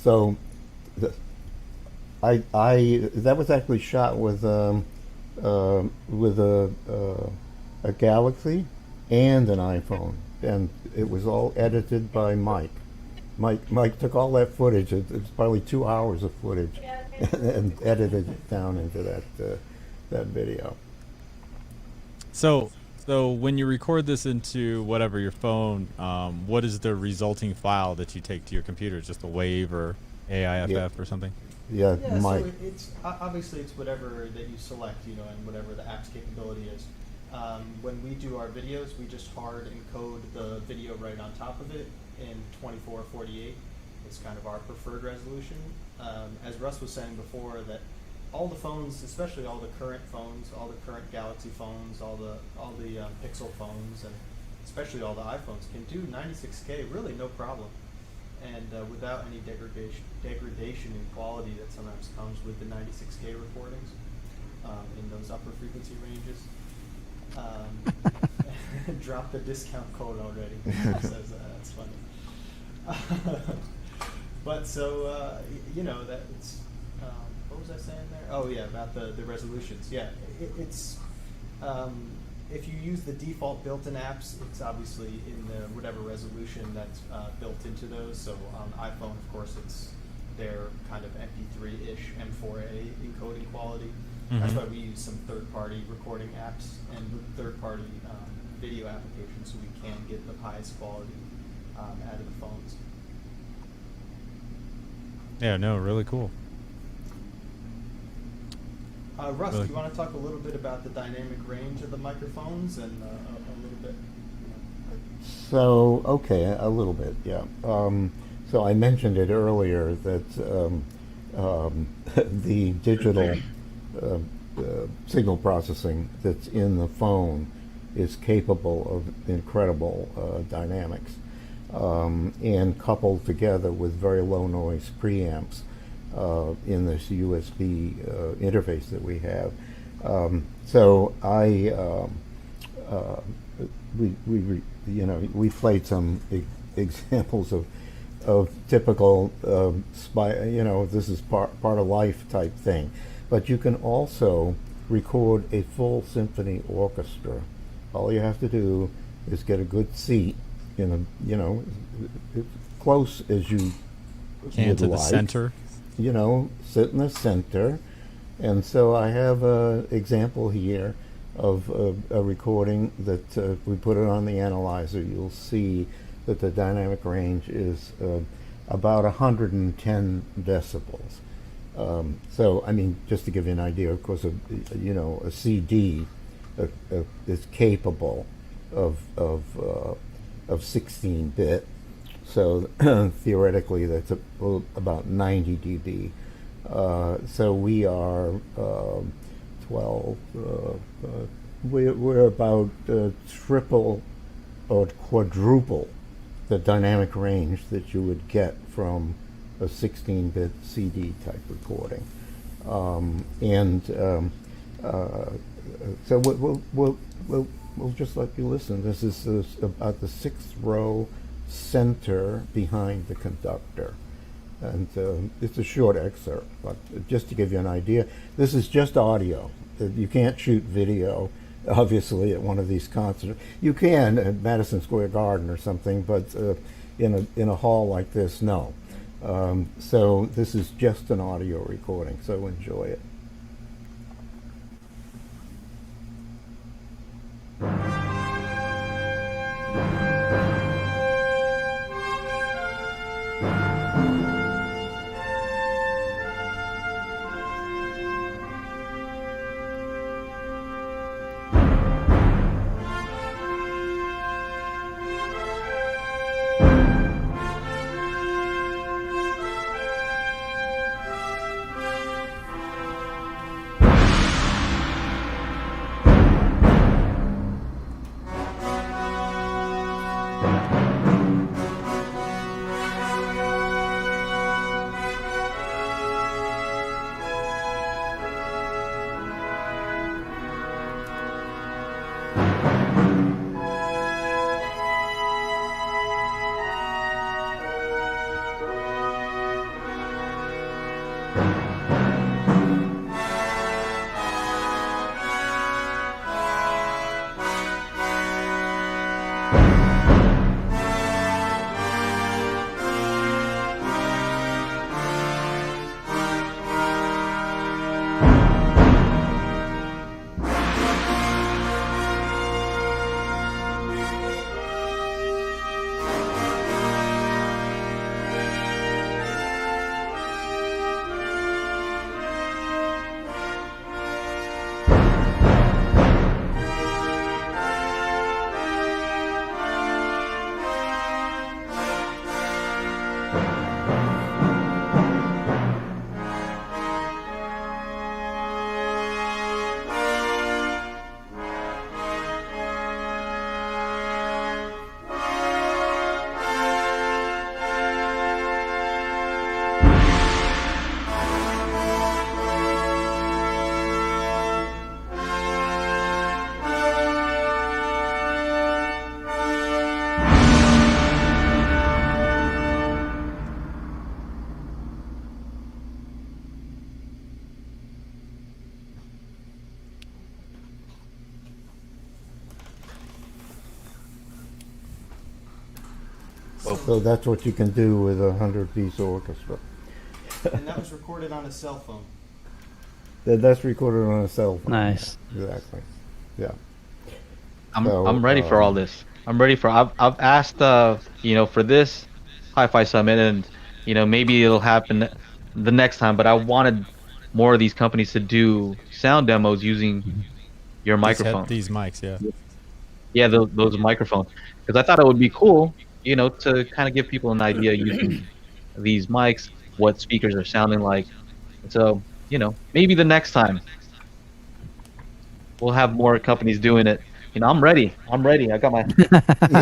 G: So, that was actually shot with a Galaxy and an iPhone, and it was all edited by Mike. Mike took all that footage. It's probably 2 hours of footage, and edited it down into that video.
A: So when you record this into whatever your phone, what is the resulting file that you take to your computer? Just a WAV or AIFF or something?
G: Yeah, Mike.
D: So it's obviously it's whatever that you select, and whatever the app's capability is. When we do our videos, we just hard encode the video right on top of it in 24 or 48, is kind of our preferred resolution. As Russ was saying before, that all the phones, especially all the current phones, all the current Galaxy phones, all the Pixel phones, and especially all the iPhones can do 96K really no problem, and without any degradation in quality that sometimes comes with the 96K recordings in those upper frequency ranges. Drop the discount code already. Says that's funny. But so you know that it's. What was I saying there? Oh yeah, about the resolutions. Yeah, it's if you use the default built-in apps, it's obviously in the whatever resolution that's built into those. So on iPhone, of course, it's their kind of MP3-ish M4A encoding quality. That's why we use some third-party recording apps and third-party video applications, so we can get the highest quality out of the phones.
A: Yeah, no, really cool.
D: Russ,
A: Really
D: do you want to talk a little bit about the dynamic range of the microphones and a little bit?
G: So, okay, a little bit, yeah. So I mentioned it earlier that the digital signal processing that's in the phone is capable of incredible dynamics, and coupled together with very low noise preamps in this USB interface that we have. So we played some examples of typical this is part of life type thing, but you can also record a full symphony orchestra. All you have to do is get a good seat in as close as you
A: Can to the center.
G: Sit in the center. And so I have an example here of a recording that if we put it on the analyzer, you'll see that the dynamic range is about 110 decibels. So, I mean, just to give you an idea, of course, a CD is capable of 16-bit. So theoretically, that's about 90 dB. So we are 12. We're about triple or quadruple the dynamic range that you would get from a 16-bit CD type recording, so we'll just let you listen. This is about the 6th row center behind the conductor, and it's a short excerpt, but just to give you an idea, this is just audio. You can't shoot video, obviously, at one of these concerts. You can at Madison Square Garden or something, but in a hall like this, no. So this is just an audio recording, so enjoy it. So that's what you can do with a 100-piece orchestra.
D: And that was recorded on a cell phone.
G: That's recorded on a cell phone.
C: Nice.
G: Exactly. Yeah.
B: I'm ready for all this. I'm ready for. I've asked for this Hi-Fi Summit, and maybe it'll happen the next time. But I wanted more of these companies to do sound demos using your microphone.
A: These mics, yeah.
B: Yeah, those microphones, because I thought it would be cool, to kind of give people an idea using these mics, what speakers are sounding like. So, maybe the next time we'll have more companies doing it. I'm ready. I got my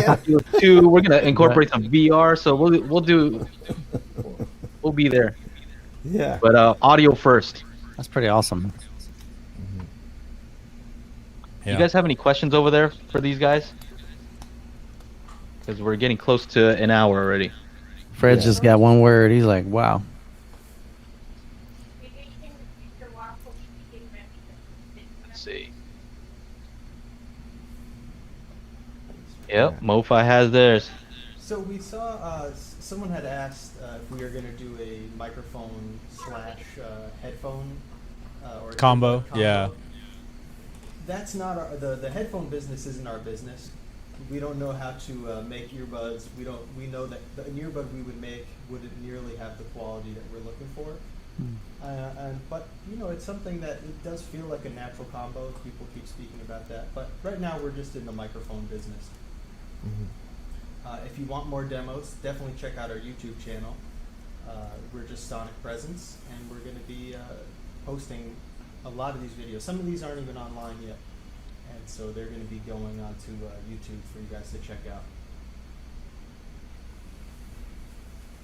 B: Oculus 2. We're gonna incorporate some VR, so we'll be there.
G: Yeah.
B: But audio first.
C: That's pretty awesome.
B: You guys have any questions over there for these guys? Because we're getting close to an hour already.
C: Fred's just got one word. He's like, wow.
B: Let's see. Yep, MoFi has theirs.
D: So we saw someone had asked if we were going to do a microphone slash headphone or
A: combo. Yeah.
D: That's not the headphone business isn't our business. We don't know how to make earbuds. We know that the earbud we would make wouldn't nearly have the quality that we're looking for. But it's something that it does feel like a natural combo. People keep speaking about that. But right now we're just in the microphone business. If you want more demos, definitely check out our YouTube channel. We're just Sonic Presence, and we're going to be posting a lot of these videos. Some of these aren't even online yet, and so they're going to be going onto YouTube for you guys to check out.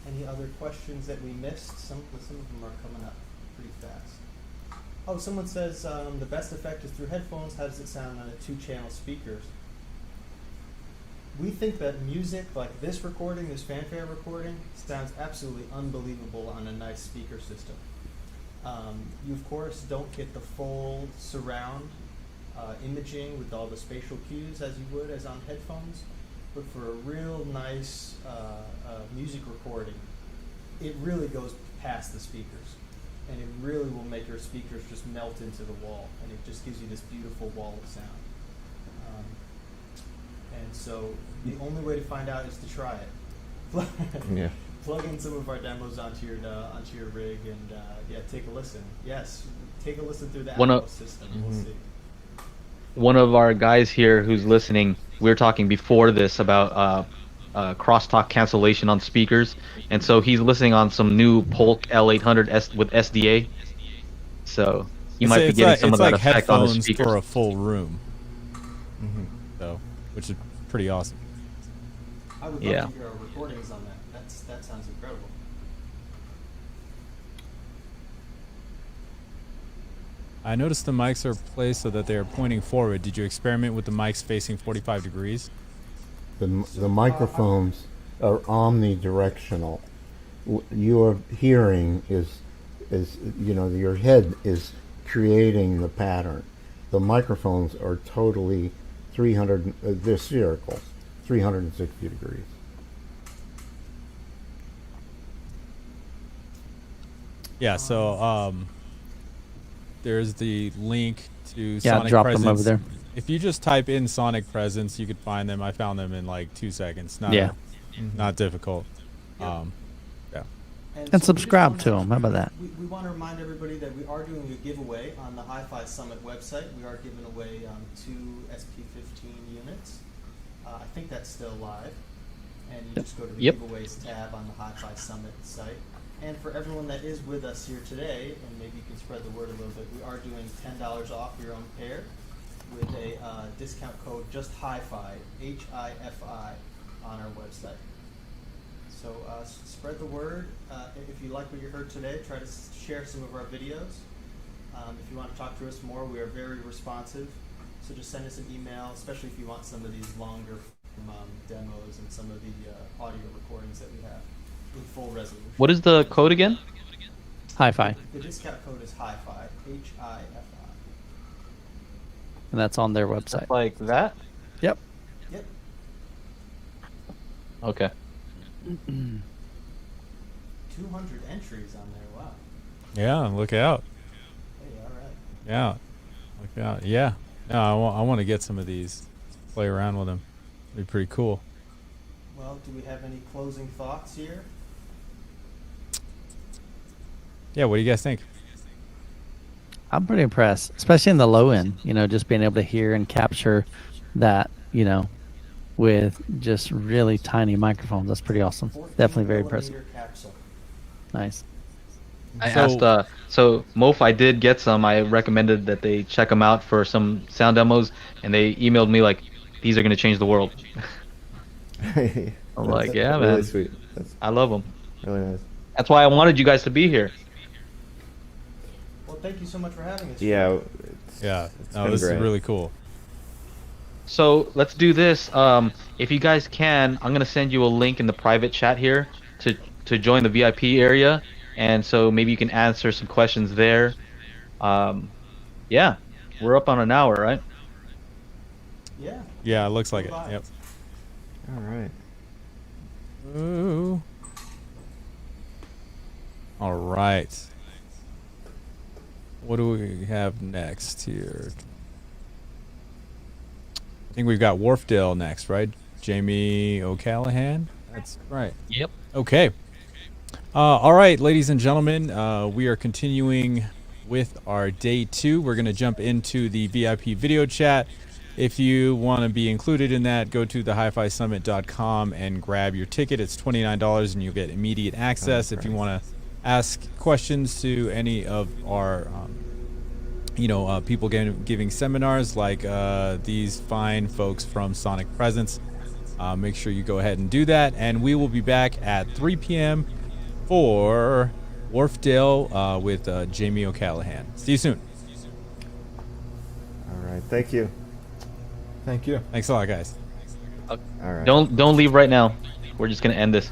D: Any other questions that we missed? Some of them are coming up pretty fast. Oh, someone says the best effect is through headphones. How does it sound on a 2-channel speakers? We think that music like this recording, this fanfare recording, sounds absolutely unbelievable on a nice speaker system. You, of course, don't get the full surround imaging with all the spatial cues as you would as on headphones, but for a real nice music recording, it really goes past the speakers, and it really will make your speakers just melt into the wall, and it just gives you this beautiful wall of sound. And so the only way to find out is to try it.
E: Yeah.
D: Plug in some of our demos onto your rig and take a listen. Yes, take a listen through the Apple system. We'll see.
B: One of our guys here who's listening, we were talking before this about crosstalk cancellation on speakers, and so he's listening on some new Polk L800 with SDA. So he might be getting some of that effect on the speakers
A: for a full room. So, which is pretty awesome.
D: I would love to hear our recordings on that. That sounds incredible.
A: I noticed the mics are placed so that they are pointing forward. Did you experiment with the mics facing 45 degrees?
G: The microphones are omnidirectional. Your hearing is your head is creating the pattern. The microphones are totally they're spherical, 360 degrees.
A: Yeah, so there's the link to Sonic
C: drop
A: Presence.
C: them over there.
A: If you just type in Sonic Presence, you could find them. I found them in like 2 seconds. Not difficult. Yeah.
C: And subscribe to them. How about that?
D: We want to remind everybody that we are doing a giveaway on the HiFi Summit website. We are giving away 2 SP15 units. I think that's still live. And you just go to the giveaways tab on the HiFi Summit site. And for everyone that is with us here today, and maybe you can spread the word a little bit, we are doing $10 off your own pair with a discount code just HiFi, HIFI, on our website. So spread the word. If you like what you heard today, try to share some of our videos. If you want to talk to us more, we are very responsive. So just send us an email, especially if you want some of these longer demos and some of the audio recordings that we have in full resolution.
B: What is the code again?
C: HiFi.
D: The discount code is HiFi, HIFI.
C: And that's on their website.
B: Just like that?
C: Yep.
D: Yep.
B: Okay.
D: 200 entries on there. Wow.
A: Yeah, look out.
D: Hey, all right.
A: Yeah, look out. Yeah. No, I want to get some of these, play around with them. It'd be pretty cool.
D: Well, do we have any closing thoughts here?
A: Yeah, what do you guys think?
C: I'm pretty impressed, especially in the low end, just being able to hear and capture that, with just really tiny microphones. That's pretty awesome.
D: 14
C: Definitely very impressive.
D: millimeter capsule.
C: Nice.
B: I asked, so Mof, I did get some. I recommended that they check them out for some sound demos, and they emailed me like, these are going to change the world. I'm like, yeah, man.
E: Really sweet.
B: I love them.
E: Really nice.
B: That's why I wanted you guys to be here.
D: Well, thank you so much for having us.
E: Yeah.
A: Yeah, no,
E: been
A: this
E: great.
A: is really cool.
B: So let's do this. If you guys can, I'm gonna send you a link in the private chat here to join the VIP area, and so maybe you can answer some questions there. Yeah, we're up on an hour, right?
D: Yeah.
A: Yeah, it looks like it.
D: Bye.
A: Yep.
E: All right.
A: Ooh. All right. What do we have next here? I think we've got Wharfdale next, right? Jamie O'Callahan? That's right.
B: Yep.
A: Okay. All right, ladies and gentlemen, we are continuing with our day 2. We're going to jump into the VIP video chat. If you want to be included in that, go to the HiFiSummit.com and grab your ticket. It's $29 and you'll get immediate access. If you want to ask questions to any of our people giving seminars like these fine folks from Sonic Presence, make sure you go ahead and do that. And we will be back at 3 p.m. for Wharfdale with Jamie O'Callahan. See you soon.
E: All right. Thank you.
F: Thank you.
A: Thanks a lot, guys.
E: All right.
B: Don't leave right now. We're just gonna end this.